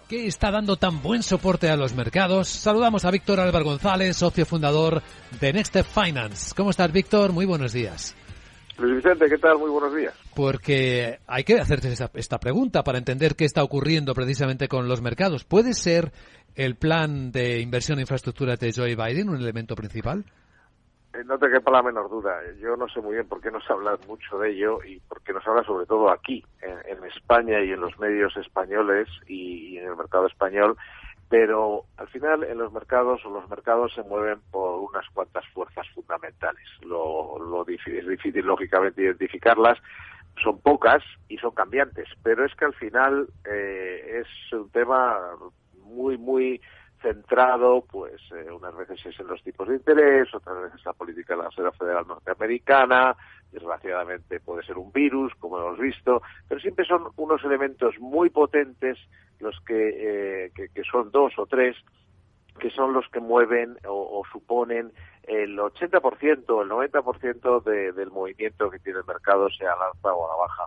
¿Qué está dando tan buen soporte a los mercados? Saludamos a Víctor Álvaro González, socio fundador de Next Step Finance. ¿Cómo estás, Víctor? Muy buenos días. Luis Vicente, ¿qué tal? Muy buenos días. Porque hay que hacerse esta pregunta para entender qué está ocurriendo precisamente con los mercados. ¿Puede ser el plan de inversión en infraestructura de Joe Biden un elemento principal? No te quepa la menor duda. Yo no sé muy bien por qué nos habla mucho de ello y por qué nos habla sobre todo aquí, en España y en los medios españoles y en el mercado español, pero al final en los mercados se mueven por unas cuantas fuerzas fundamentales. Es difícil lógicamente identificarlas, son pocas y son cambiantes, pero es que al final es un tema muy centrado, pues unas veces es en los tipos de interés, otras veces la política de la Reserva Federal norteamericana, desgraciadamente puede ser un virus, como hemos visto, pero siempre son unos elementos muy potentes los que son dos o tres, que son los que mueven o suponen el 80%, el 90% del movimiento que tiene el mercado, sea al alza o a la baja.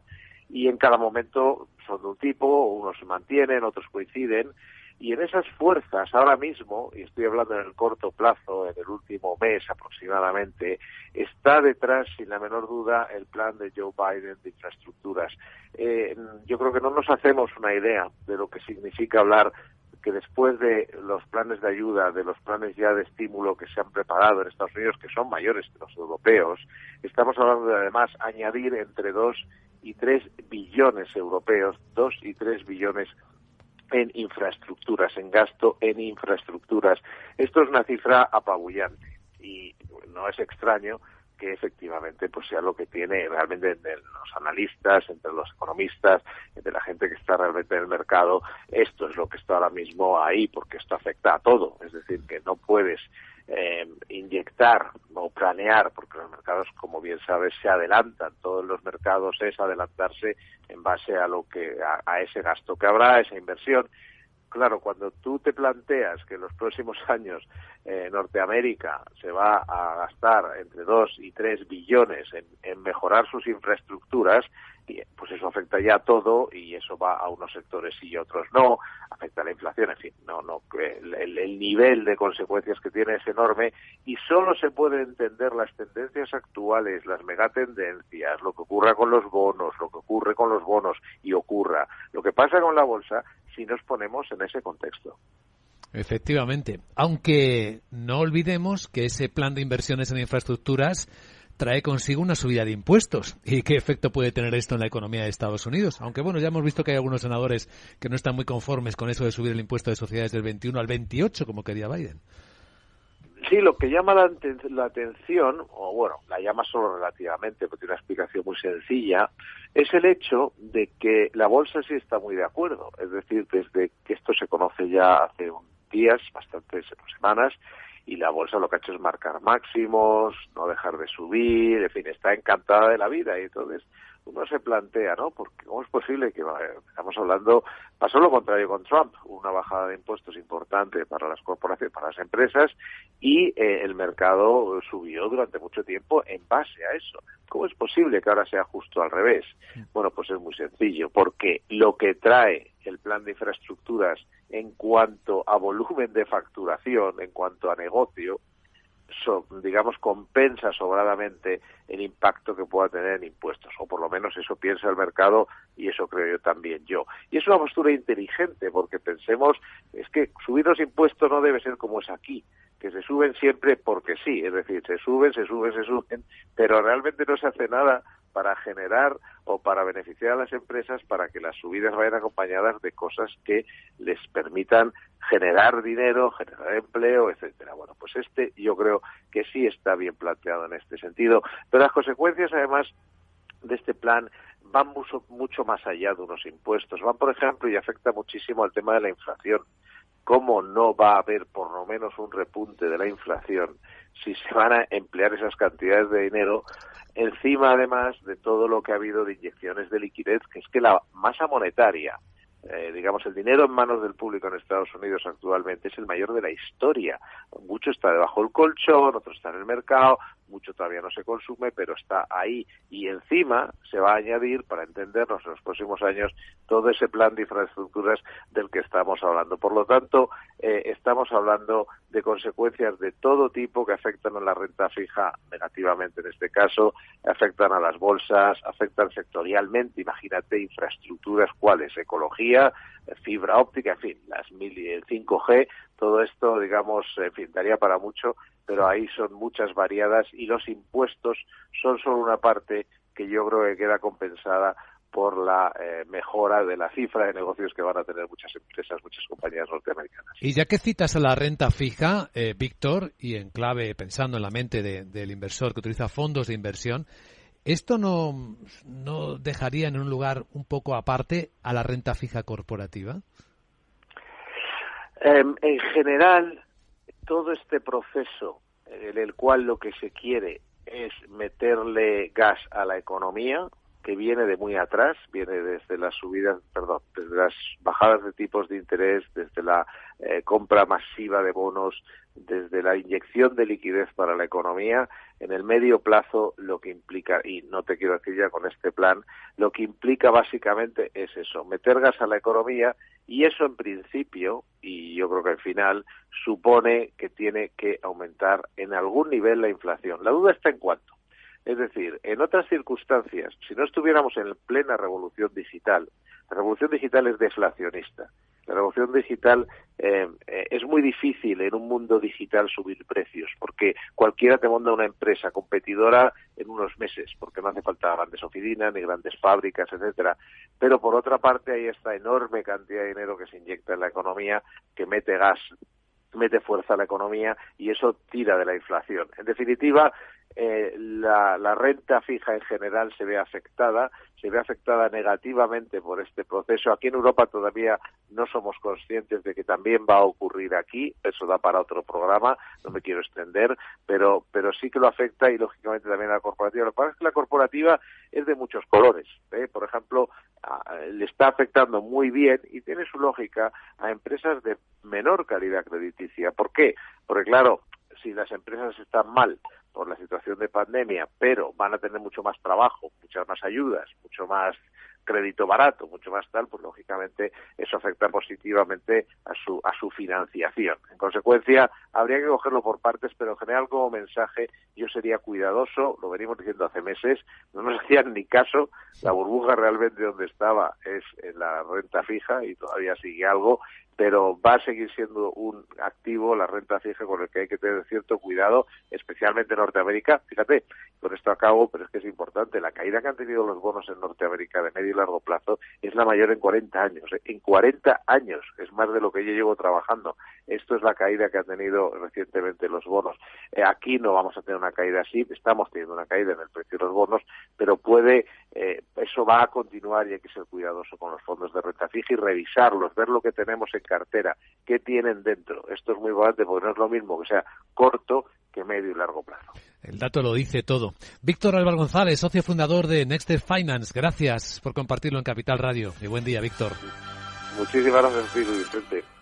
Y en cada momento son de un tipo, unos se mantienen, otros coinciden. Y en esas fuerzas, ahora mismo, y estoy hablando en el corto plazo, en el último mes aproximadamente, está detrás, sin la menor duda, el plan de Joe Biden de infraestructuras. Yo creo que no nos hacemos una idea de lo que significa hablar que después de los planes de ayuda, de los planes ya de estímulo que se han preparado en Estados Unidos, que son mayores que los europeos, estamos hablando de además añadir entre 2 y 3 billones europeos, 2 y 3 billones en infraestructuras, en gasto en infraestructuras. Esto es una cifra apabullante y no es extraño que efectivamente pues sea lo que tiene realmente entre los analistas, entre los economistas, entre la gente que está realmente en el mercado. Esto es lo que está ahora mismo ahí, porque esto afecta a todo. Es decir, que no puedes inyectar o planear, porque los mercados, como bien sabes, se adelantan. Todos los mercados es adelantarse en base a a ese gasto que habrá, esa inversión. Claro, cuando tú te planteas que en los próximos años Norteamérica se va a gastar entre 2 y 3 billones en mejorar sus infraestructuras, pues eso afecta ya a todo y eso va a unos sectores y a otros no, afecta a la inflación, en fin, el nivel de consecuencias que tiene es enorme y solo se puede entender las tendencias actuales, las megatendencias, lo que ocurra con los bonos, lo que ocurre con los bonos y ocurra lo que pasa con la bolsa si nos ponemos en ese contexto. Efectivamente, aunque no olvidemos que ese plan de inversiones en infraestructuras trae consigo una subida de impuestos. ¿Y qué efecto puede tener esto en la economía de Estados Unidos? Aunque bueno, ya hemos visto que hay algunos senadores que no están muy conformes con eso de subir el impuesto de sociedades del 21 al 28, como quería Biden. Sí, lo que llama la atención, o bueno, la llama solo relativamente, porque tiene una explicación muy sencilla, es el hecho de que la bolsa sí está muy de acuerdo. Es decir, desde que esto se conoce ya hace días, bastantes semanas, y la bolsa lo que ha hecho es marcar máximos, no dejar de subir, en fin, está encantada de la vida. Y entonces uno se plantea, ¿no? Porque ¿cómo es posible que estamos hablando, pasó lo contrario con Trump, una bajada de impuestos importante para las corporaciones, para las empresas, y el mercado subió durante mucho tiempo en base a eso. ¿Cómo es posible que ahora sea justo al revés? Bueno, pues es muy sencillo, porque lo que trae el plan de infraestructuras en cuanto a volumen de facturación, en cuanto a negocio, digamos, compensa sobradamente el impacto que pueda tener en impuestos, o por lo menos eso piensa el mercado y eso creo yo también yo. Y es una postura inteligente, porque pensemos, es que subir los impuestos no debe ser como es aquí, que se suben siempre porque sí, es decir, se suben, pero realmente no se hace nada para generar o para beneficiar a las empresas para que las subidas vayan acompañadas de cosas que les permitan generar dinero, generar empleo, etcétera. Bueno, pues yo creo que sí está bien planteado en este sentido, pero las consecuencias además de este plan van mucho más allá de unos impuestos. Van, por ejemplo, y afecta muchísimo al tema de la inflación. ¿Cómo no va a haber por lo menos un repunte de la inflación si se van a emplear esas cantidades de dinero encima, además, de todo lo que ha habido de inyecciones de liquidez, que es que la masa monetaria, digamos, el dinero en manos del público en Estados Unidos actualmente es el mayor de la historia. Mucho está debajo del colchón, otro está en el mercado, mucho todavía no se consume, pero está ahí. Y encima se va a añadir, para entendernos en los próximos años, todo ese plan de infraestructuras del que estamos hablando. Por lo tanto, estamos hablando de consecuencias de todo tipo que afectan a la renta fija negativamente en este caso, afectan a las bolsas, afectan sectorialmente, imagínate, infraestructuras, ¿cuáles? Ecología, fibra óptica, en fin, el 5G, todo esto, digamos, en fin, daría para mucho, pero ahí son muchas variadas y los impuestos son solo una parte que yo creo que queda compensada por la mejora de la cifra de negocios que van a tener muchas empresas, muchas compañías norteamericanas. Y ya que citas a la renta fija, Víctor, y en clave pensando en la mente del inversor que utiliza fondos de inversión, ¿esto no dejaría en un lugar un poco aparte a la renta fija corporativa? En general, todo este proceso en el cual lo que se quiere es meterle gas a la economía, que viene de muy atrás, viene desde las desde las bajadas de tipos de interés, desde la compra masiva de bonos, desde la inyección de liquidez para la economía, en el medio plazo lo que implica, y no te quiero decir ya con este plan, lo que implica básicamente es eso, meter gas a la economía, y eso en principio, y yo creo que al final, supone que tiene que aumentar en algún nivel la inflación. La duda está en cuánto. Es decir, en otras circunstancias, si no estuviéramos en plena revolución digital, la revolución digital es deflacionista. La revolución digital es muy difícil en un mundo digital subir precios, porque cualquiera te monta una empresa competidora en unos meses, porque no hace falta grandes oficinas ni grandes fábricas, etcétera. Pero por otra parte hay esta enorme cantidad de dinero que se inyecta en la economía, que mete gas, mete fuerza a la economía y eso tira de la inflación. En definitiva, la renta fija en general se ve afectada negativamente por este proceso. Aquí en Europa todavía no somos conscientes de que también va a ocurrir aquí, eso da para otro programa, no me quiero extender, pero sí que lo afecta y lógicamente también a la corporativa. Lo que pasa es que la corporativa es de muchos colores, por ejemplo, le está afectando muy bien y tiene su lógica a empresas de menor calidad crediticia. ¿Por qué? Porque claro, si las empresas están mal por la situación de pandemia, pero van a tener mucho más trabajo, muchas más ayudas, mucho más crédito barato, mucho más tal, pues lógicamente eso afecta positivamente a su financiación. En consecuencia, habría que cogerlo por partes, pero en general como mensaje yo sería cuidadoso, lo venimos diciendo hace meses, no nos hacían ni caso, la burbuja realmente donde estaba es en la renta fija y todavía sigue algo, pero va a seguir siendo un activo, la renta fija, con el que hay que tener cierto cuidado, especialmente en Norteamérica. Fíjate, con esto acabo, pero es que es importante, la caída que han tenido los bonos en Norteamérica de medio y largo plazo es la mayor en 40 años. En 40 años, es más de lo que yo llevo trabajando. Esto es la caída que han tenido recientemente los bonos. Aquí no vamos a tener una caída así, estamos teniendo una caída en el precio de los bonos, pero eso va a continuar y hay que ser cuidadoso con los fondos de renta fija y revisarlos, ver lo que tenemos en cartera, qué tienen dentro. Esto es muy importante porque no es lo mismo que sea corto que medio y largo plazo. El dato lo dice todo. Víctor Álvaro González, socio fundador de Next Step Finance. Gracias por compartirlo en Capital Radio. Y buen día, Víctor. Muchísimas gracias, Vicente.